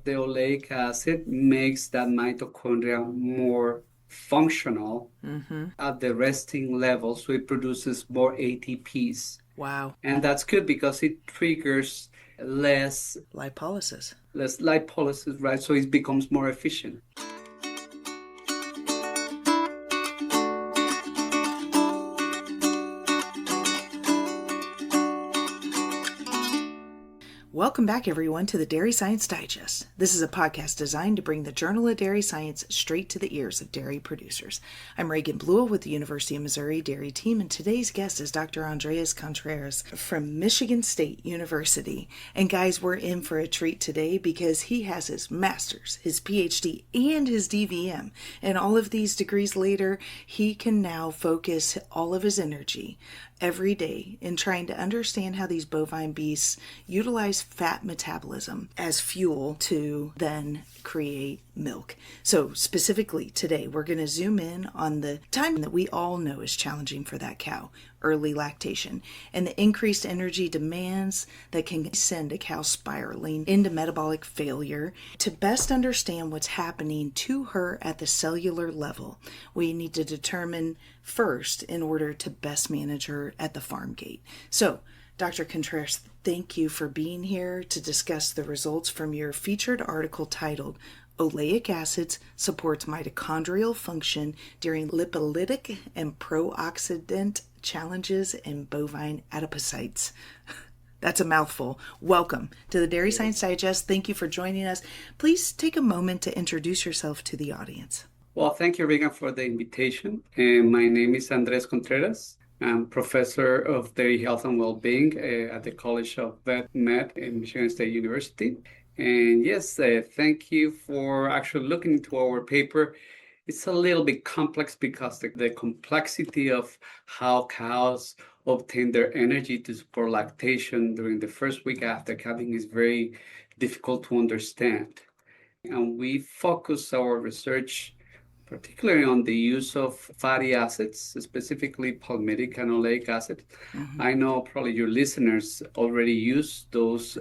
The oleic acid makes that mitochondria more functional at the resting level, so it produces more ATPs. Wow. And that's good because it triggers less Lipolysis. less lipolysis, right? So it becomes more efficient. Welcome back, everyone, to the Dairy Science Digest. This is a podcast designed to bring the Journal of Dairy Science straight to the ears of dairy producers. I'm Reagan Bluel with the University of Missouri Dairy Team, and today's guest is Dr. Andreas Contreras from Michigan State University. And guys, we're in for a treat today because he has his master's, his PhD, and his DVM. And all of these degrees later, he can now focus all of his energy every day in trying to understand how these bovine beasts utilize fat metabolism as fuel to then create milk. So specifically today, we're going to zoom in on the time that we all know is challenging for that cow, early lactation, and the increased energy demands that can send a cow spiraling into metabolic failure. To best understand what's happening to her at the cellular level, we need to determine first in order to best manage her at the farm gate. So, Dr. Contreras, thank you for being here to discuss the results from your featured article titled Oleic Acid Supports Mitochondrial Function During Lipolytic and Pro-Oxidant Challenges in Bovine Adipocytes. That's a mouthful. Welcome to the Dairy Science Digest. Thank you for joining us. Please take a moment to introduce yourself to the audience. Well, thank you, Reagan, for the invitation. And my name is Andres Contreras. I'm professor of dairy health and well-being at the College of Vet Med in Michigan State University. And yes, thank you for actually looking into our paper. It's a little bit complex because the complexity of how cows obtain their energy to support lactation during the first week after calving is very difficult to understand. And we focus our research particularly on the use of fatty acids, specifically palmitic and oleic acid. I know probably your listeners already use those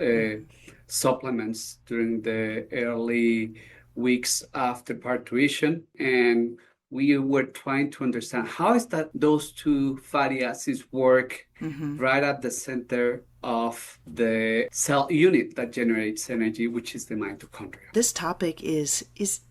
supplements during the early weeks after parturition, and we were trying to understand how is that those two fatty acids work right at the center of the cell unit that generates energy, which is the mitochondria. This topic is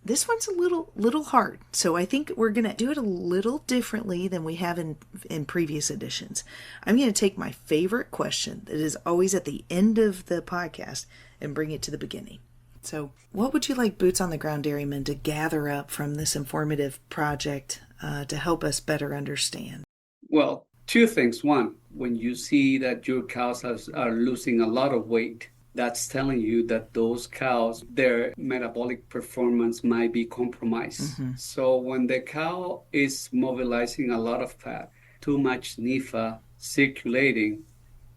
this one's a little hard, so I think we're gonna do it a little differently than we have in previous editions. I'm gonna take my favorite question that is always at the end of the podcast and bring it to the beginning. So, what would you like boots on the ground dairymen to gather up from this informative project to help us better understand? Well, two things. One, when you see that your cows are losing a lot of weight, that's telling you that those cows, their metabolic performance might be compromised. So when the cow is mobilizing a lot of fat, too much NEFA circulating,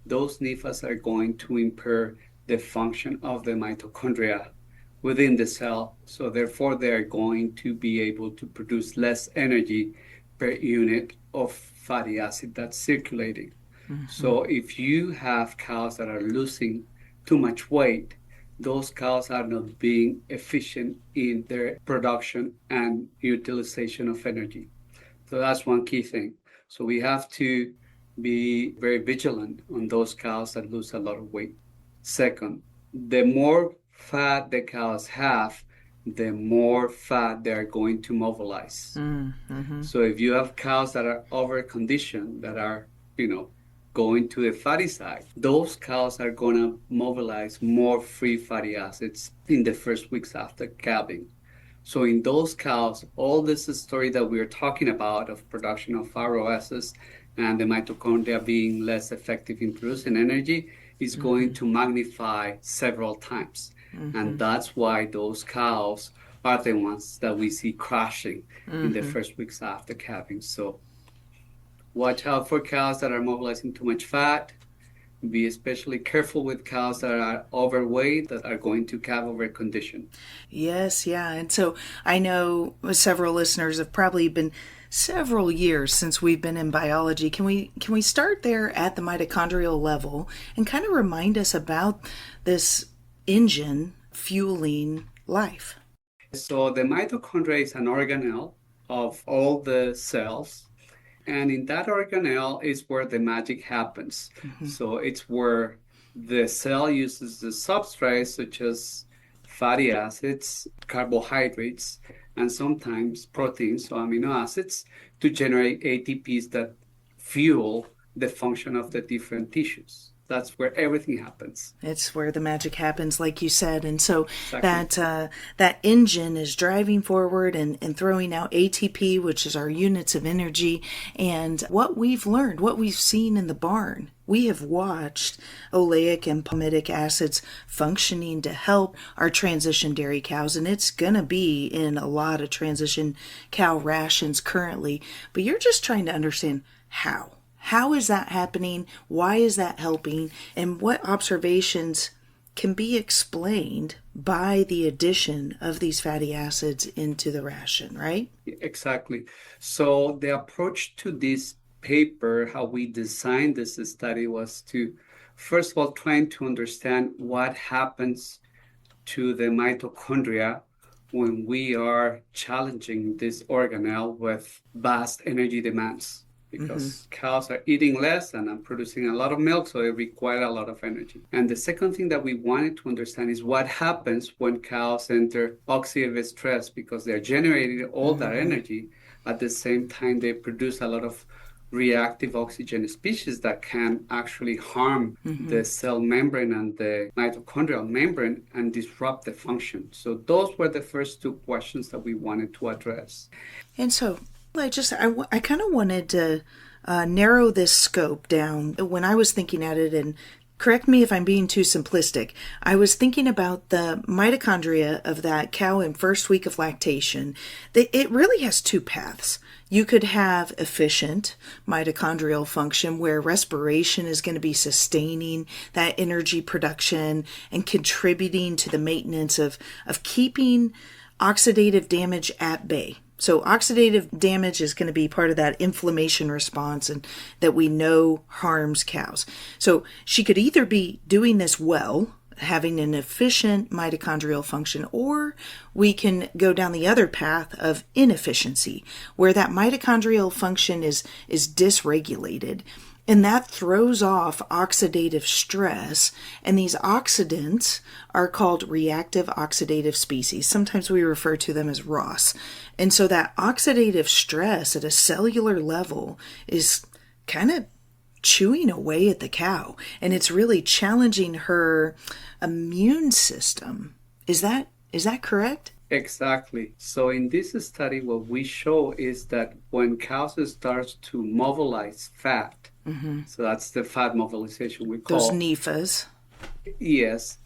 those NEFAs are going to impair the function of the mitochondria within the cell. So therefore, they're going to be able to produce less energy per unit of fatty acid that's circulating. So if you have cows that are losing too much weight, those cows are not being efficient in their production and utilization of energy. So that's one key thing. So we have to be very vigilant on those cows that lose a lot of weight. Second, the more fat the cows have, the more fat they are going to mobilize. So if you have cows that are over-conditioned, that are, going to the fatty side, those cows are going to mobilize more free fatty acids in the first weeks after calving. So in those cows, all this story that we're talking about of production of ROSs and the mitochondria being less effective in producing energy is going to magnify several times. And that's why those cows are the ones that we see crashing in the first weeks after calving. So watch out for cows that are mobilizing too much fat. Be especially careful with cows that are overweight, that are going to calve over condition. Yes, yeah. And so I know several listeners have probably been several years since we've been in biology. Can we start there at the mitochondrial level and kind of remind us about this engine fueling life. So the mitochondria is an organelle of all the cells. And in that organelle is where the magic happens. So it's where the cell uses the substrates such as fatty acids, carbohydrates, and sometimes proteins, so amino acids, to generate ATPs that fuel the function of the different tissues. That's where everything happens. It's where the magic happens, like you said. And so Exactly. that engine is driving forward and throwing out ATP, which is our units of energy. And what we've learned, what we've seen in the barn, we have watched oleic and palmitic acids functioning to help our transition dairy cows. And it's going to be in a lot of transition cow rations currently. But you're just trying to understand how. How is that happening? Why is that helping? And what observations can be explained by the addition of these fatty acids into the ration, right? Exactly. So the approach to this paper, how we designed this study, was to, first of all, trying to understand what happens to the mitochondria when we are challenging this organelle with vast energy demands. Because cows are eating less and are producing a lot of milk, so they require a lot of energy. And the second thing that we wanted to understand is what happens when cows enter oxidative stress, because they're generating all that energy. At the same time, they produce a lot of reactive oxygen species that can actually harm the cell membrane and the mitochondrial membrane and disrupt the function. So those were the first two questions that we wanted to address. And so I kind of wanted to narrow this scope down when I was thinking at it, and correct me if I'm being too simplistic. I was thinking about the mitochondria of that cow in first week of lactation. It really has two paths. You could have efficient mitochondrial function where respiration is going to be sustaining that energy production and contributing to the maintenance of keeping oxidative damage at bay. So oxidative damage is going to be part of that inflammation response and that we know harms cows. So she could either be doing this well, having an efficient mitochondrial function, or we can go down the other path of inefficiency, where that mitochondrial function is dysregulated. And that throws off oxidative stress. And these oxidants are called reactive oxidative species. Sometimes we refer to them as ROS. And so that oxidative stress at a cellular level is kind of chewing away at the cow. And it's really challenging her immune system. Is that correct? Exactly. So in this study, what we show is that when cows start to mobilize fat, so that's the fat mobilization we call. Those NEFAs. Yes,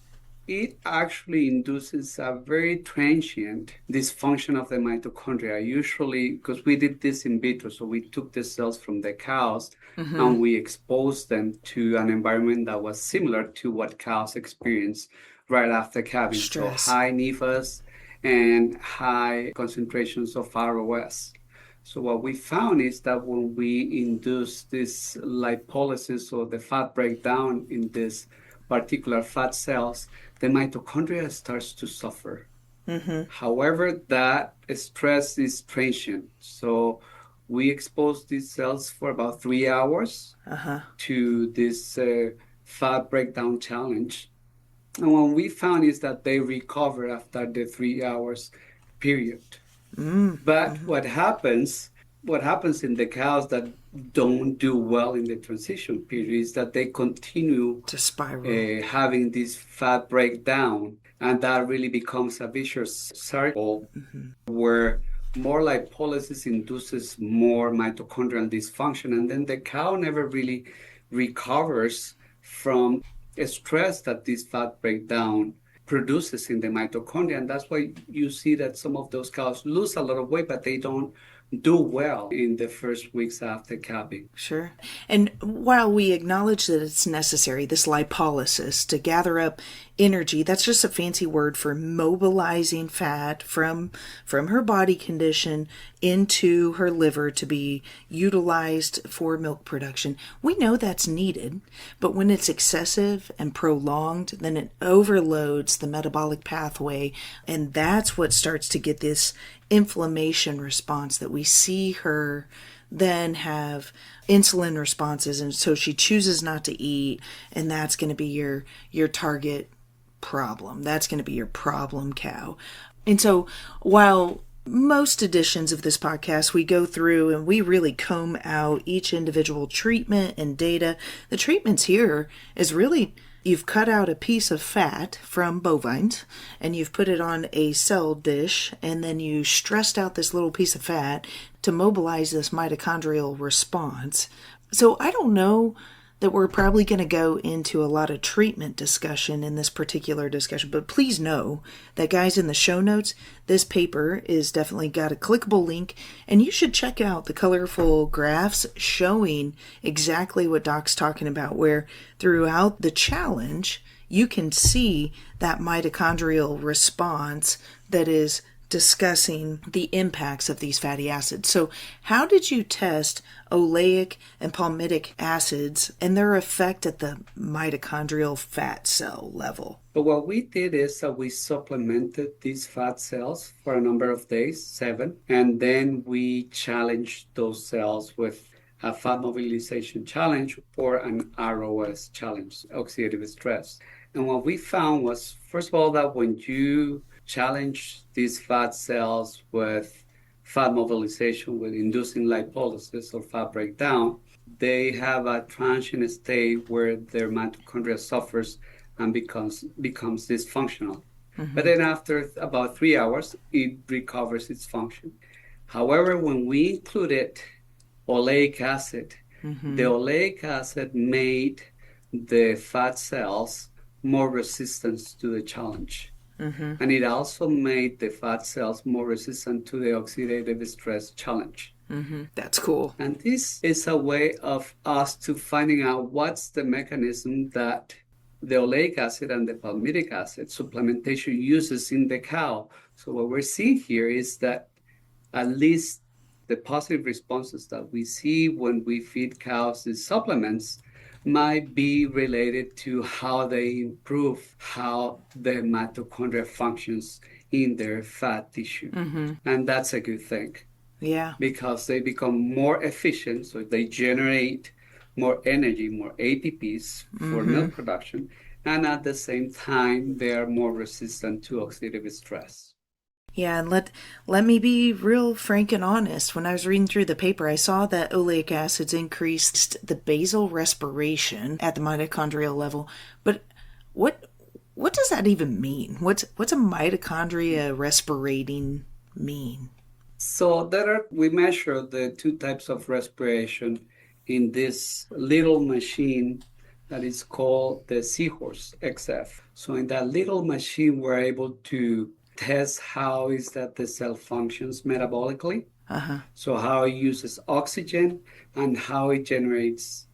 it actually induces a very transient dysfunction of the mitochondria. Usually, because we did this in vitro, so we took the cells from the cows and we exposed them to an environment that was similar to what cows experience right after calving. Stress. So high NEFAs and high concentrations of ROS. So what we found is that when we induce this lipolysis or the fat breakdown in these particular fat cells, the mitochondria starts to suffer. However, that stress is transient. So we expose these cells for about 3 hours to this fat breakdown challenge. And what we found is that they recover after the 3 hours period. But what happens in the cows that don't do well in the transition period is that they continue to spiral, having this fat breakdown, and that really becomes a vicious circle where more lipolysis induces more mitochondrial dysfunction, and then the cow never really recovers from stress that this fat breakdown produces in the mitochondria. And that's why you see that some of those cows lose a lot of weight, but they don't do well in the first weeks after calving. Sure. And while we acknowledge that it's necessary, this lipolysis, to gather up energy, that's just a fancy word for mobilizing fat from her body condition into her liver to be utilized for milk production. We know that's needed, but when it's excessive and prolonged, then it overloads the metabolic pathway, and that's what starts to get this inflammation response that we see her then have insulin responses, and so she chooses not to eat, and that's going to be your target problem. That's going to be your problem cow. And so while most editions of this podcast we go through and we really comb out each individual treatment and data, the treatments here is really you've cut out a piece of fat from bovines and you've put it on a cell dish, and then you stressed out this little piece of fat to mobilize this mitochondrial response. So I don't know that we're probably going to go into a lot of treatment discussion in this particular discussion, but please know that, guys, in the show notes, this paper is definitely got a clickable link, and you should check out the colorful graphs showing exactly what Doc's talking about, where throughout the challenge, you can see that mitochondrial response that is discussing the impacts of these fatty acids. So how did you test oleic and palmitic acids and their effect at the mitochondrial fat cell level? But what we did is that we supplemented these fat cells for a number of days, 7, and then we challenged those cells with a fat mobilization challenge or an ROS challenge, oxidative stress. And what we found was, first of all, that when you challenge these fat cells with fat mobilization, with inducing lipolysis or fat breakdown, they have a transient state where their mitochondria suffers and becomes dysfunctional. Mm-hmm. But then after about 3 hours, it recovers its function. However, when we included oleic acid, the oleic acid made the fat cells more resistant to the challenge. And it also made the fat cells more resistant to the oxidative stress challenge. That's cool. And this is a way of us to finding out what's the mechanism that the oleic acid and the palmitic acid supplementation uses in the cow. So what we're seeing here is that at least the positive responses that we see when we feed cows these supplements might be related to how they improve how the mitochondria functions in their fat tissue. And that's a good thing. Yeah. Because they become more efficient, so they generate more energy, more ATPs for milk production, and at the same time, they are more resistant to oxidative stress. Yeah, and let me be real frank and honest. When I was reading through the paper, I saw that oleic acids increased the basal respiration at the mitochondrial level. But what does that even mean? What's a mitochondria respirating mean? So we measure the 2 types of respiration in this little machine that is called the Seahorse XF. So in that little machine, we're able to test how is that the cell functions metabolically. So how it uses oxygen and how it generates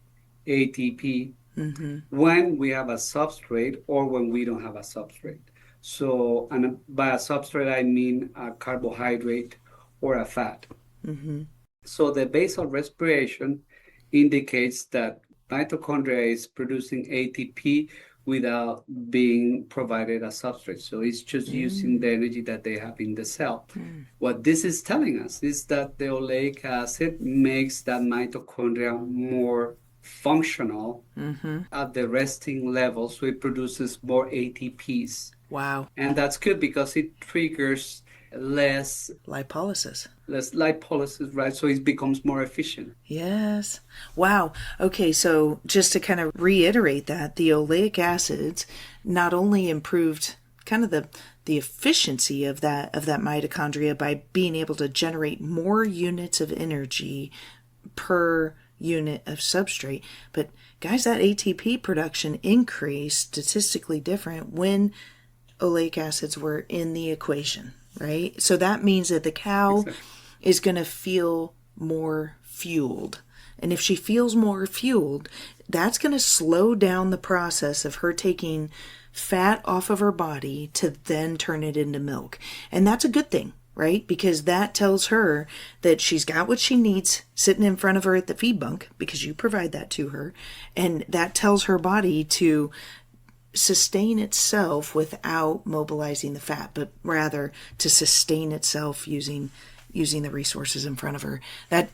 ATP when we have a substrate or when we don't have a substrate. So, and by a substrate, I mean a carbohydrate or a fat. So the basal respiration indicates that mitochondria is producing ATP without being provided a substrate. So it's just using the energy that they have in the cell. What this is telling us is that the oleic acid makes that mitochondria more functional at the resting level, so it produces more ATPs. Wow. And that's good because it triggers less lipolysis, right? So it becomes more efficient. Yes. Wow. Okay, so just to kind of reiterate that, the oleic acids not only improved kind of the efficiency of that mitochondria by being able to generate more units of energy per unit of substrate, but guys, that ATP production increased statistically different when oleic acids were in the equation. Right? So that means that the cow is going to feel more fueled. And if she feels more fueled, that's going to slow down the process of her taking fat off of her body to then turn it into milk. And that's a good thing, right? Because that tells her that she's got what she needs sitting in front of her at the feed bunk, because you provide that to her. And that tells her body to sustain itself without mobilizing the fat, but rather to sustain itself using the resources in front of her. That,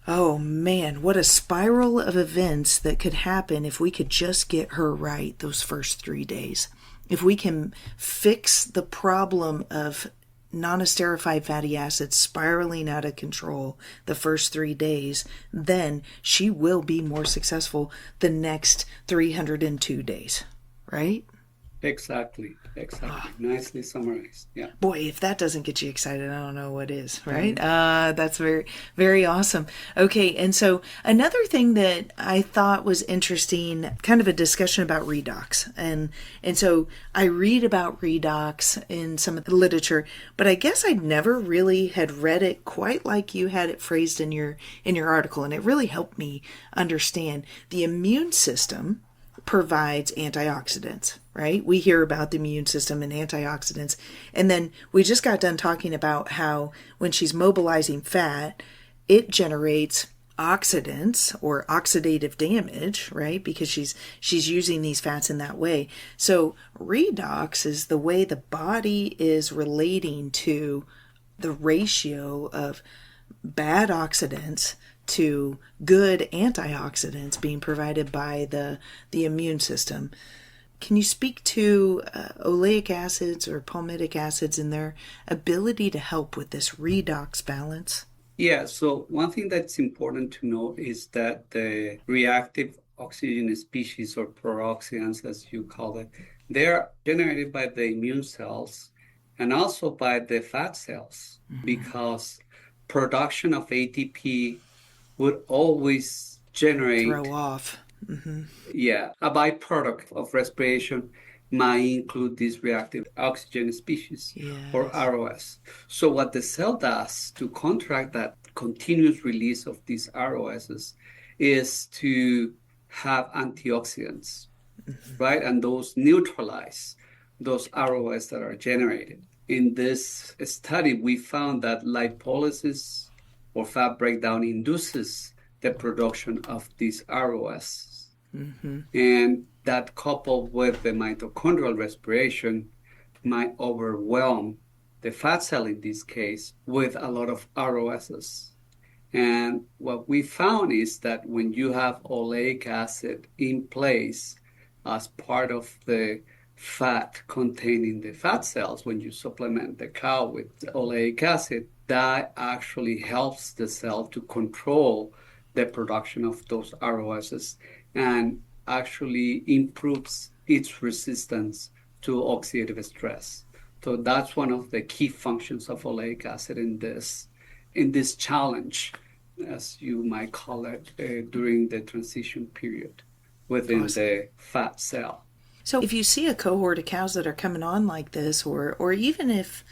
oh man, what a spiral of events that could happen if we could just get her right those first 3 days. If we can fix the problem of non-esterified fatty acids spiraling out of control the first 3 days, then she will be more successful the next 302 days, right? Exactly. Nicely summarized. Yeah. Boy, if that doesn't get you excited, I don't know what is, right? That's very, very awesome. Okay, and so another thing that I thought was interesting, kind of a discussion about redox. And so I read about redox in some of the literature, but I guess I never really had read it quite like you had it phrased in your article. And it really helped me understand the immune system provides antioxidants, right? We hear about the immune system and antioxidants. And then we just got done talking about how when she's mobilizing fat, it generates oxidants or oxidative damage, right? Because she's using these fats in that way. So redox is the way the body is relating to the ratio of bad oxidants to good antioxidants being provided by the immune system. Can you speak to oleic acids or palmitic acids and their ability to help with this redox balance? Yeah, so one thing that's important to note is that the reactive oxygen species, or pro-oxidants as you call it, they're generated by the immune cells and also by the fat cells, because production of ATP would always generate throw off. Yeah, a byproduct of respiration might include these reactive oxygen species, or ROS. So what the cell does to counteract that continuous release of these ROSs is to have antioxidants, right? And those neutralize those ROS that are generated. In this study, we found that lipolysis or fat breakdown induces the production of these ROS. And that, coupled with the mitochondrial respiration, might overwhelm the fat cell in this case with a lot of ROSs. And what we found is that when you have oleic acid in place as part of the fat containing the fat cells, when you supplement the cow with oleic acid, that actually helps the cell to control the production of those ROSs and actually improves its resistance to oxidative stress. So that's one of the key functions of oleic acid in this challenge, as you might call it, during the transition period within the fat cell. So if you see a cohort of cows that are coming on like this, or even if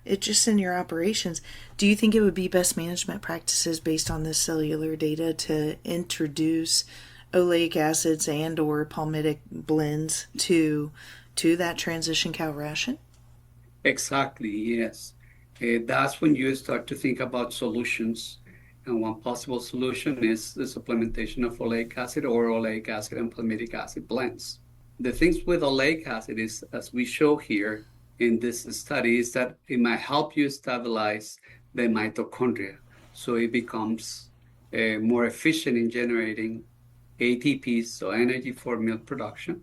it's just in your operations, do you think it would be best management practices based on this cellular data to introduce oleic acids and or palmitic blends to that transition cow ration? Exactly, yes. That's when you start to think about solutions. And one possible solution is the supplementation of oleic acid or oleic acid and palmitic acid blends. The things with oleic acid is, as we show here in this study, is that it might help you stabilize the mitochondria. So it becomes more efficient in generating ATP, so energy for milk production.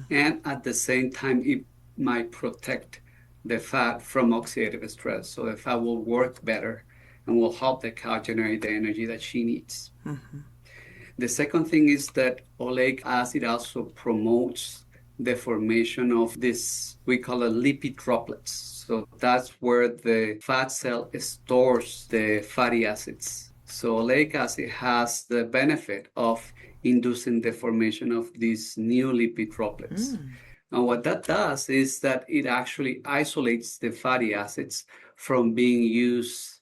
And at the same time, it might protect the fat from oxidative stress. So the fat will work better and will help the cow generate the energy that she needs. The second thing is that oleic acid also promotes the formation of this, we call it lipid droplets. So that's where the fat cell stores the fatty acids. So oleic acid has the benefit of inducing the formation of these new lipid droplets. And what that does is that it actually isolates the fatty acids from being used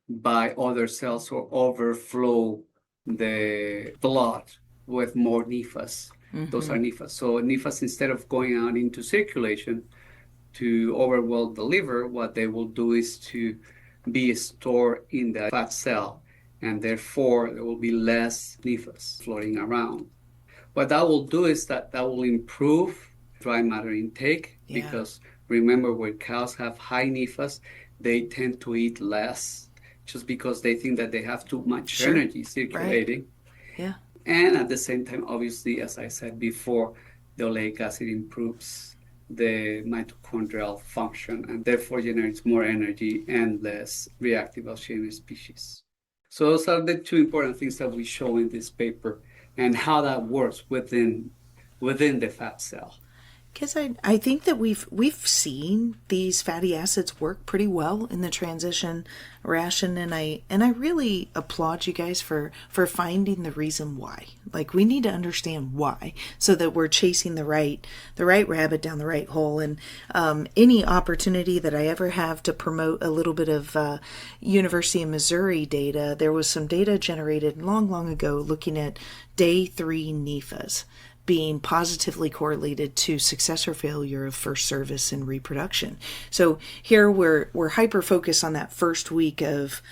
by other cells or overflow the blood with more NEFAs. Those are NEFAs. So NEFAs, instead of going out into circulation to overwhelm the liver, what they will do is to be stored in the fat cell, and therefore there will be less NEFAs floating around. What that will do is that will improve dry matter intake, because remember, when cows have high NEFAs, they tend to eat less just because they think that they have too much energy circulating. Right. Yeah. And at the same time, obviously, as I said before, the oleic acid improves the mitochondrial function and therefore generates more energy and less reactive oxygen species. So those are the two important things that we show in this paper and how that works within the fat cell. Because I think that we've seen these fatty acids work pretty well in the transition ration, and I really applaud you guys for finding the reason why. Like, we need to understand why, so that we're chasing the right rabbit down the right hole. And any opportunity that I ever have to promote a little bit of University of Missouri data, there was some data generated long ago looking at day 3 NEFAs being positively correlated to success or failure of first service and reproduction. So here we're hyper focused on that first week of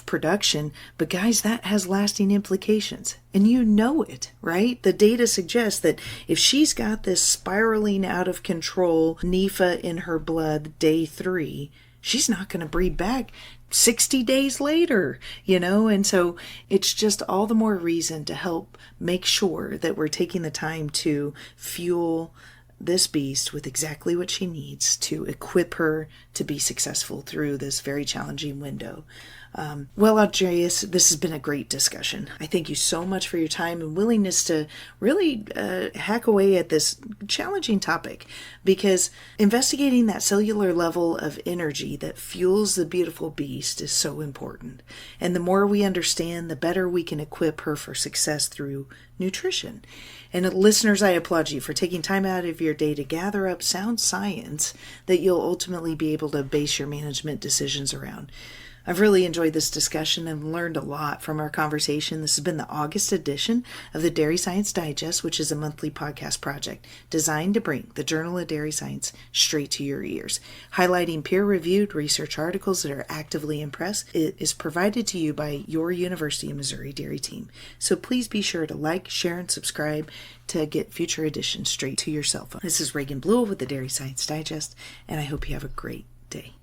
production, but guys, that has lasting implications, and you know it, right? The data suggests that if she's got this spiraling out of control NEFA in her blood day 3, she's not going to breed back 60 days later, and so it's just all the more reason to help make sure that we're taking the time to fuel this beast with exactly what she needs to equip her to be successful through this very challenging window. Well, Andreas, this has been a great discussion. I thank you so much for your time and willingness to really hack away at this challenging topic, because investigating that cellular level of energy that fuels the beautiful beast is so important. And the more we understand, the better we can equip her for success through nutrition. And listeners, I applaud you for taking time out of your day to gather up sound science that you'll ultimately be able to base your management decisions around. I've really enjoyed this discussion and learned a lot from our conversation. This has been the August edition of the Dairy Science Digest, which is a monthly podcast project designed to bring the Journal of Dairy Science straight to your ears. Highlighting peer-reviewed research articles that are actively in press, it is provided to you by your University of Missouri Dairy team. So please be sure to like, share, and subscribe to get future editions straight to your cell phone. This is Reagan Bluel with the Dairy Science Digest, and I hope you have a great day.